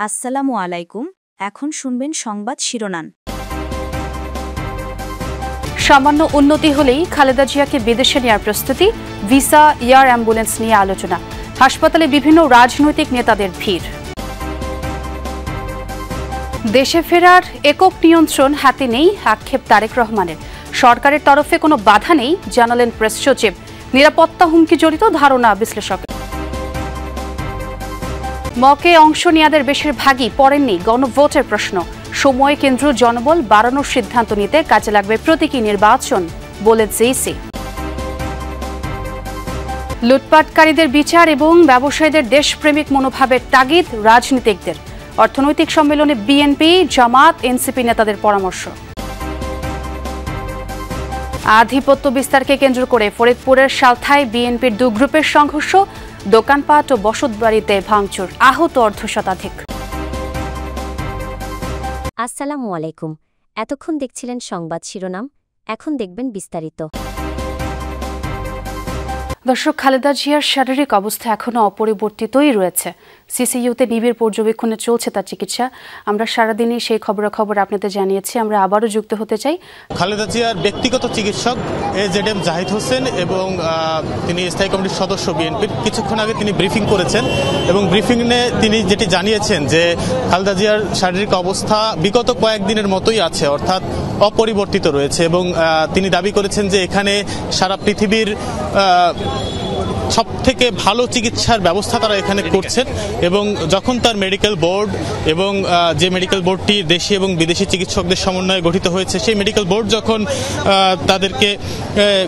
আসসালামু আলাইকুম। এখন শুনবেন সংবাদ শিরোনাম। সামান্য উন্নতি হলেই খালেদা জিয়াকে বিদেশে নেওয়ার প্রস্তুতি, ভিসা, এয়ার অ্যাম্বুলেন্স নিয়ে আলোচনা। হাসপাতালে বিভিন্ন রাজনৈতিক নেতাদের ভিড়। দেশে ফেরার একক নিয়ন্ত্রণ হাতে নেই, আক্ষেপ তারেক রহমানের। সরকারের তরফে কোনো বাধা নেই জানালেন প্রেস সচিব। নিরাপত্তা হুমকি জড়িত ধারণা বিশ্লেষকের। মকে অংশ নেয়াদের বেশিরভাগই পড়েননি গণভোটের প্রশ্ন। সময়, কেন্দ্র, জনবল বাড়ানোর সিদ্ধান্ত নিতে কাজে লাগবে প্রতীকী নির্বাচন বলে জেইসি। লুটপাটকারীদের বিচার এবং ব্যবসায়ীদের দেশপ্রেমিক মনোভাবের তাগিদ রাজনীতিকদের। অর্থনৈতিক সম্মেলনে বিএনপি, জামাত, এনসিপি নেতাদের পরামর্শ। আধিপত্য বিস্তারকে কেন্দ্র করে ফরিদপুরের সালথায় বিএনপির দুই গ্রুপের সংঘর্ষ, দোকানপাট ও বসতবাড়িতে ভাঙচুর, আহত অর্ধশতাধিক। আসসালামু আলাইকুম। এতক্ষণ দেখছিলেন সংবাদ শিরোনাম, এখন দেখবেন বিস্তারিত। দর্শক, খালেদা জিয়ার শারীরিক অবস্থা এখনো অপরিবর্তিতই রয়েছে। সিসিইউতে নিবিড় পর্যবেক্ষণে চলছে তার চিকিৎসা। আমরা সারাদিনই সেই খবরাখবর আপনাদের জানিয়েছি। আমরা আবারও যুক্ত হতে চাই। খালেদা জিয়ার ব্যক্তিগত চিকিৎসক এজেডএম জাহিদ হোসেন এবং তিনি স্থায়ী কমিটির সদস্য বিএনপির, কিছুক্ষণ আগে তিনি ব্রিফিং করেছেন এবং ব্রিফিংয়ে তিনি যেটি জানিয়েছেন যে খালেদা জিয়ার শারীরিক অবস্থা বিগত কয়েকদিনের মতোই আছে, অর্থাৎ অপরিবর্তিত রয়েছে। এবং তিনি দাবি করেছেন যে এখানে সারা পৃথিবীর সব থেকে ভালো চিকিৎসার ব্যবস্থা তারা এখানে করছেন। এবং যখন তার মেডিকেল বোর্ড এবং যে মেডিকেল বোর্ডটি দেশি এবং বিদেশি চিকিৎসকদের সমন্বয়ে গঠিত হয়েছে, সেই মেডিকেল বোর্ড যখন তাদেরকে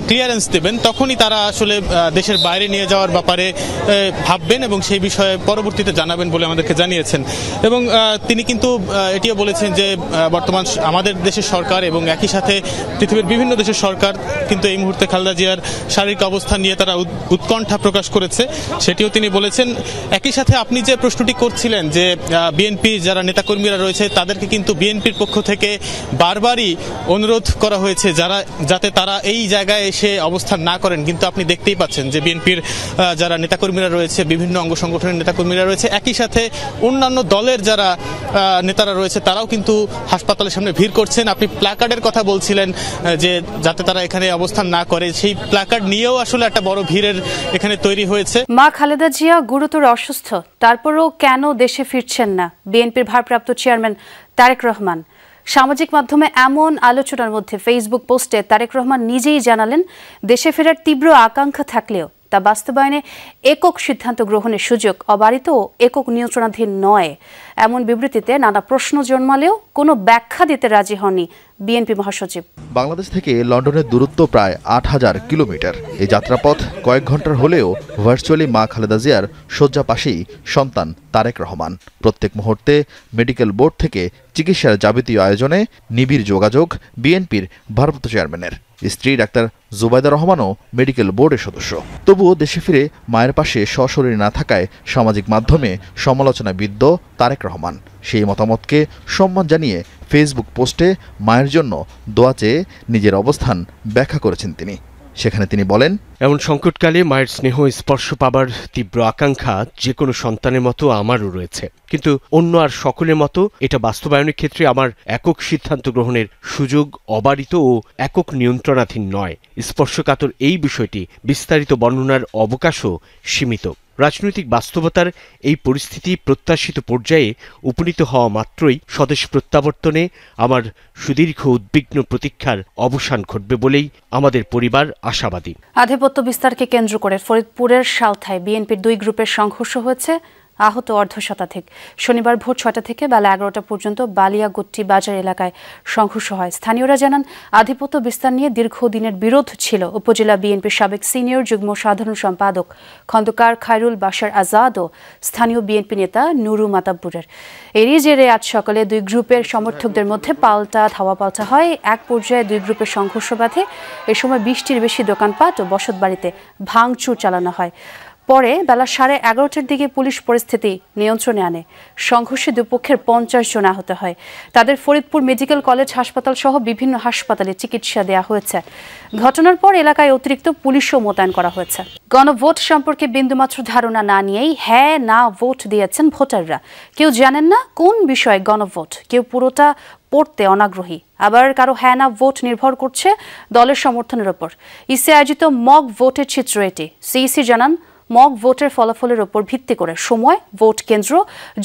ক্লিয়ারেন্স দেবেন, তখনই তারা আসলে দেশের বাইরে নিয়ে যাওয়ার ব্যাপারে ভাববেন এবং সেই বিষয়ে পরবর্তীতে জানাবেন বলে আমাদেরকে জানিয়েছেন। এবং তিনি কিন্তু এটিও বলেছেন যে বর্তমান আমাদের দেশের সরকার এবং একই সাথে পৃথিবীর বিভিন্ন দেশের সরকার কিন্তু এই মুহূর্তে খালেদা জিয়ার শারীরিক অবস্থা নিয়ে তারা উৎকণ্ঠা প্রকাশ করেছে, সেটিও তিনি বলেছেন। একই সাথে আপনি যে প্রশ্নটি করছিলেন যে বিএনপি যারা নেতাকর্মীরা রয়েছে তাদেরকে কিন্তু বিএনপির পক্ষ থেকে বারবারই অনুরোধ করা হয়েছে যাতে তারা এই জায়গায় এসে অবস্থান না করেন। কিন্তু আপনি দেখতেই পাচ্ছেন যে বিএনপির যারা নেতাকর্মীরা রয়েছে, বিভিন্ন অঙ্গ সংগঠনের নেতাকর্মীরা রয়েছে, একই সাথে অন্যান্য দলের যারা নেতারা রয়েছে তারাও কিন্তু হাসপাতালের সামনে ভিড় করছেন। আপনি প্ল্যাকার্ডের কথা বলছিলেন যে যাতে তারা এখানে অবস্থান না করে, সেই প্ল্যাকার্ড নিয়েও আসলে একটা বড় ভিড়ের এখানে তৈরি হয়েছে। মা খালেদা জিয়া গুরুতর অসুস্থ, তারপরও কেন দেশে ফিরছেন না বিএনপির ভারপ্রাপ্ত চেয়ারম্যান তারেক রহমান? সামাজিক মাধ্যমে এমন আলোচনার মধ্যে ফেসবুক পোস্টে তারেক রহমান নিজেই জানালেন দেশে ফেরার তীব্র আকাঙ্ক্ষা থাকলেও তা বাস্তবায়নে একক সিদ্ধান্ত গ্রহণের সুযোগ অবারিত ও একক নিয়ন্ত্রণাধীন নয়। এমন বিবৃতিতে নানা প্রশ্ন জন্মালেও কোনো ব্যাখ্যা দিতে রাজি হননি বিএনপি মহাসচিব। বাংলাদেশ থেকে লন্ডনের দূরত্ব প্রায় ৮,০০০ কিলোমিটার। এই যাত্রাপথ কয়েক ঘন্টার হলেও ভার্চুয়ালি মা খালেদা জিয়ার শয্যা পাশেই সন্তান তারেক রহমান। প্রত্যেক মুহূর্তে মেডিকেল বোর্ড থেকে চিকিৎসার যাবতীয় আয়োজনে নিবিড় যোগাযোগ বিএনপির ভারপ্রাপ্ত চেয়ারম্যানের। স্ত্রী ডাক্তার জুবাইদা রহমানও মেডিকেল বোর্ডের সদস্য। তবুও দেশে ফিরে মায়ের পাশে সশরীরে না থাকায় সামাজিক মাধ্যমে সমালোচনায় বিদ্ধ তারেক রহমান। সেই মতামতকে সম্মান জানিয়ে ফেসবুক পোস্টে মায়ের জন্য দোয়া চেয়ে নিজের অবস্থান ব্যাখ্যা করেছেন তিনি। সেখানে তিনি বলেন, এমন সংকটকালে মায়ের স্নেহ স্পর্শ পাবার তীব্র আকাঙ্ক্ষা যে কোনো সন্তানের মতো আমারও রয়েছে, কিন্তু অন্য আর সকলের মতো এটা বাস্তবায়নের ক্ষেত্রে আমার একক সিদ্ধান্ত গ্রহণের সুযোগ অবারিত ও একক নিয়ন্ত্রণাধীন নয়। স্পর্শকাতর এই বিষয়টি বিস্তারিত বর্ণনার অবকাশও সীমিত। রাজনৈতিক বাস্তবতার এই পরিস্থিতি প্রত্যাশিত পর্যায়ে উপনীত হওয়া মাত্রই স্বদেশ প্রত্যাবর্তনে আমার সুদীর্ঘ উদ্বিগ্ন প্রতীক্ষার অবসান ঘটবে বলেই আমাদের পরিবার আশাবাদী। আধিপত্য বিস্তারকে কেন্দ্র করে ফরিদপুরের সালথায় বিএনপির দুই গ্রুপের সংঘর্ষ হয়েছে, আহত অর্ধশতাধিক। শনিবার ভোর ৬টা থেকে বেলা ১১টা পর্যন্ত বালিয়াগুট্টি বাজার এলাকায় সংঘর্ষ হয়। স্থানীয়রা জানান, আধিপত্য বিস্তার নিয়ে দীর্ঘদিনের বিরোধ ছিল উপজেলা বিএনপির সাবেক সিনিয়র যুগ্ম সাধারণ সম্পাদক খন্দকার খায়রুল বাশার আজাদ ও স্থানীয় বিএনপি নেতা নুরু মাতাব্বুরের। এরই জেরে আজ সকালে দুই গ্রুপের সমর্থকদের মধ্যে ধাওয়া পাল্টা হয়। এক পর্যায়ে দুই গ্রুপের সংঘর্ষ বাধে। এ সময় ২০টির বেশি দোকানপাট ও বসতবাড়িতে ভাঙচুর চালানো হয়। পরে বেলা 11:30টার দিকে পুলিশ পরিস্থিতি নিয়ন্ত্রণে আনে। সংঘর্ষে দুপক্ষের 50 জন আহত হয়। তাদের ফরিদপুর মেডিকেল কলেজ হাসপাতাল সহ বিভিন্ন হাসপাতালে চিকিৎসা দেওয়া হয়েছে। ঘটনার পর এলাকায় অতিরিক্ত পুলিশও মোতায়েন করা হয়েছে। গণভোট সম্পর্কে বিন্দুমাত্র ধারণা না নিয়েই হ্যাঁ না ভোট দিয়েছেন ভোটাররা। কেউ জানেন না কোন বিষয়ে গণভোট, কেউ পুরোটা পড়তে অনাগ্রহী, আবার কারো হ্যাঁ না ভোট নির্ভর করছে দলের সমর্থনের ওপর। ইসি আয়োজিত মক ভোটের চিত্র এটি। সিইসি জানান, মক ভোটের ফলাফলের ওপর ভিত্তি করে সময়, ভোট কেন্দ্র,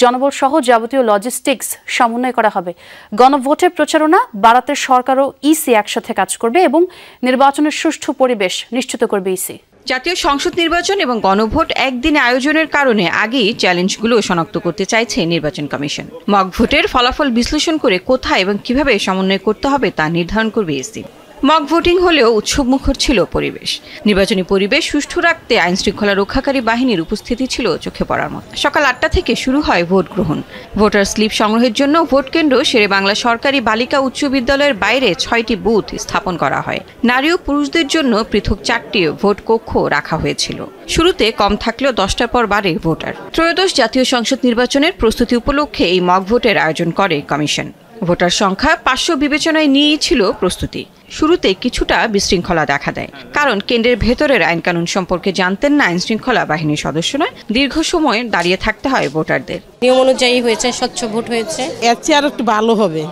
জনবল সহ যাবতীয় লজিস্টিক্স সমন্বয় করা হবে। গণভোটের প্রচারণা বাড়াতে সরকার ও ইসি একসাথে কাজ করবে এবং নির্বাচনের সুষ্ঠু পরিবেশ নিশ্চিত করবে ইসি। জাতীয় সংসদ নির্বাচন এবং গণভোট একদিনে আয়োজনের কারণে আগেই চ্যালেঞ্জগুলো শনাক্ত করতে চাইছে নির্বাচন কমিশন। মক ভোটের ফলাফল বিশ্লেষণ করে কোথায় এবং কিভাবে সমন্বয় করতে হবে তা নির্ধারণ করবে ইসি। মক ভোটিং হলেও উৎসবমুখর ছিল পরিবেশ। নির্বাচনী পরিবেশ সুষ্ঠু রাখতে আইন শৃঙ্খলা রক্ষাকারী বাহিনীর উপস্থিতি ছিল চোখে পড়ার মতো। সকাল 8টা থেকে শুরু হয় ভোট গ্রহণ। ভোটার স্লিপ সংগ্রহের জন্য ভোট কেন্দ্র শেরেবাংলা সরকারি বালিকা উচ্চ বিদ্যালয়ের বাইরে 6টি বুথ স্থাপন করা হয়। নারী ও পুরুষদের জন্য পৃথক 4টি ভোট কক্ষ রাখা হয়েছিল। শুরুতে কম থাকলেও 10টার পর বাড়ে ভোটার। ত্রয়োদশ জাতীয় সংসদ নির্বাচনের প্রস্তুতি উপলক্ষে এই মক ভোটের আয়োজন করে কমিশন। ভোটার সংখ্যা 500 বিবেচনায় নিয়েই ছিল প্রস্তুতি। শুরুতে কিছুটা বিশৃঙ্খলা দেখা দেয়, কারণ কেন্দ্রের ভেতরের আইনকানুন সম্পর্কে জানতেন না আইন শৃঙ্খলা বাহিনীর সদস্যরা। দীর্ঘ সময় দাঁড়িয়ে থাকতে হয় ভোটারদের। নিয়ম অনুযায়ী হয়েছে, স্বচ্ছ ভোট হয়েছে। এর চেয়ে আরো একটু ভালো হবে,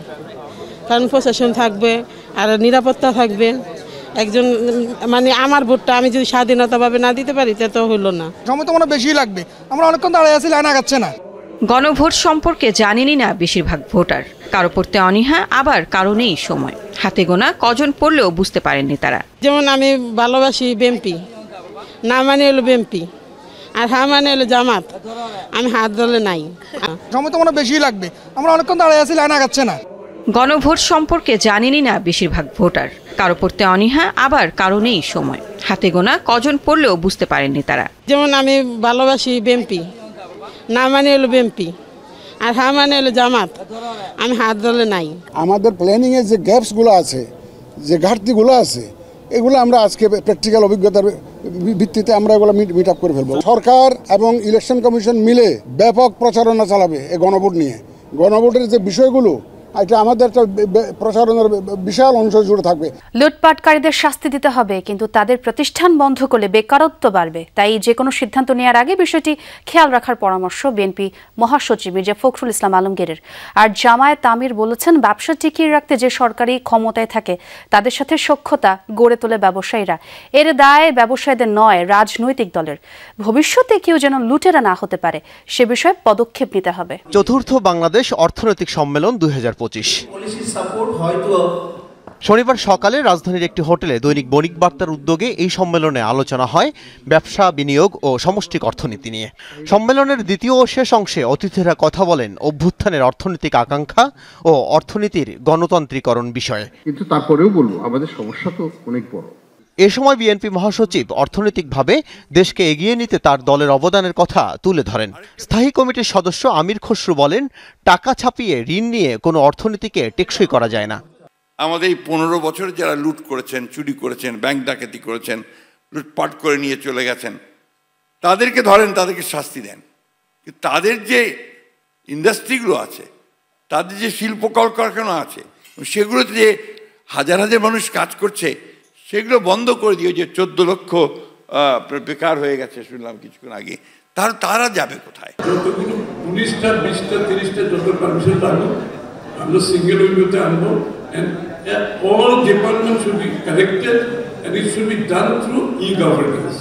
কারণ প্রশাসন থাকবে আর নিরাপত্তা থাকবে। একজন মানে আমার ভোটটা আমি যদি স্বাধীনতাভাবে না দিতে পারি তা তো হলো না। সময় তো মনে বেশি লাগবে, আমরা অনেকক্ষণ দাঁড়িয়ে আছি, লাইন আগাচ্ছে না। গণভোট সম্পর্কে জানেনই না বেশিরভাগ ভোটার। কারো পড়তে অনীহা, আবার কারো নেই সময়। হাতে গোনা কজন পড়লেও বুঝতে পারেননি তারা। যেমন আমি ভালোবাসি বিএনপি, না মানে হলো বিএনপি, আর হ্যাঁ মানে হলো জামাত। আমি হাত দলে নাই। সময় তো মনে বেশি লাগবে, আমরা অনেকক্ষণ দাঁড়িয়ে আছি, লাইন আগাচ্ছে না। গণভোট সম্পর্কে জানেনই না বেশিরভাগ ভোটার। কারো পড়তে অনীহা, আবার কারো নেই সময়। হাতে গোনা কজন পড়লেও বুঝতে পারেননি তারা। যেমন আমি ভালোবাসি বিএনপি, না মানে হলো বিএনপি, আর হ্যাঁ মানে হলো জামাত। আমি হাত দলে নাই। আমাদের প্ল্যানিংয়ে যে গ্যাপসগুলো আছে, যে ঘাটতিগুলো আছে, এগুলো আমরা আজকে প্র্যাকটিক্যাল অভিজ্ঞতার ভিত্তিতে আমরা এগুলো মিট আপ করে ফেলবো। সরকার এবং ইলেকশন কমিশন মিলে ব্যাপক প্রচারণা চালাবে এই গণভোট নিয়ে। গণভোটের যে বিষয়গুলো, এটা আমাদের একটা প্রচারণার বিশাল অংশ জুড়ে থাকবে। লুটপাটকারীদের শাস্তি দিতে হবে, কিন্তু তাদের প্রতিষ্ঠান বন্ধ করলে বেকারত্ব বাড়বে। তাই যে কোনো সিদ্ধান্ত নেওয়ার আগে বিষয়টি খেয়াল রাখার পরামর্শ বিএনপি মহাসচিব মির্জা ফখরুল ইসলাম আলমগীরের। আর জামায়াত আমির বলেছেন, ব্যবসা টিকিয়ে রাখতে যে সরকারি ক্ষমতায় থাকে তাদের সাথে সখ্যতা গড়ে তোলে ব্যবসায়ীরা। এর দায় ব্যবসায়ীদের নয়, রাজনৈতিক দলের। ভবিষ্যতে কেউ যেন লুটেরা না হতে পারে সে বিষয়ে পদক্ষেপ নিতে হবে। চতুর্থ বাংলাদেশ অর্থনৈতিক সম্মেলন 2025। শনিবার সকালে রাজধানীর একটি হোটেলে দৈনিক বণিক বার্তার উদ্যোগে এই সম্মেলনে আলোচনা হয় ব্যবসা, বিনিয়োগ ও সমষ্টিক অর্থনীতি নিয়ে। সম্মেলনের দ্বিতীয় ও শেষ অংশে অতিথিরা কথা বলেন অভ্যুত্থানের অর্থনৈতিক আকাঙ্ক্ষা ও অর্থনীতির গণতান্ত্রিকরণ বিষয়ে। কিন্তু তারপরেও বলবো, আমাদের সমস্যা তো অনেক বড়। এ সময় বিএনপি মহাসচিব অর্থনৈতিকভাবে দেশকে এগিয়ে নিতে তার দলের অবদানের কথা তুলে ধরেন। স্থায়ী কমিটির সদস্য আমির খসরু বলেন, টাকা ছাপিয়ে ঋণ নিয়ে কোনো অর্থনীতিকে টেকসই করা যায় না। আমাদের এই 15 বছর যারা লুট করেছেন, চুরি করেছেন, ব্যাংক ডাকাতি করেছেন, লুটপাট করে নিয়ে চলে গেছেন, তাদেরকে ধরেন, তাদেরকে শাস্তি দেন। তাদের যে ইন্ডাস্ট্রিগুলো আছে, তাদের যে শিল্প কলকারখানা আছে, সেগুলোতে যে হাজার হাজার মানুষ কাজ করছে, সেগুলো বন্ধ করে দিয়ে যে 14 লক্ষ বেকার হয়ে গেছে শুনলাম কিছুক্ষণ আগে, তারা যাবে কোথায়? যতগুলো 19টা 20টা 30টা যত পারমিশন লাগবে আমরা সিঙ্গেল উইন্ডোতে আনবো, and all departments should be connected and it should be done through e-governance.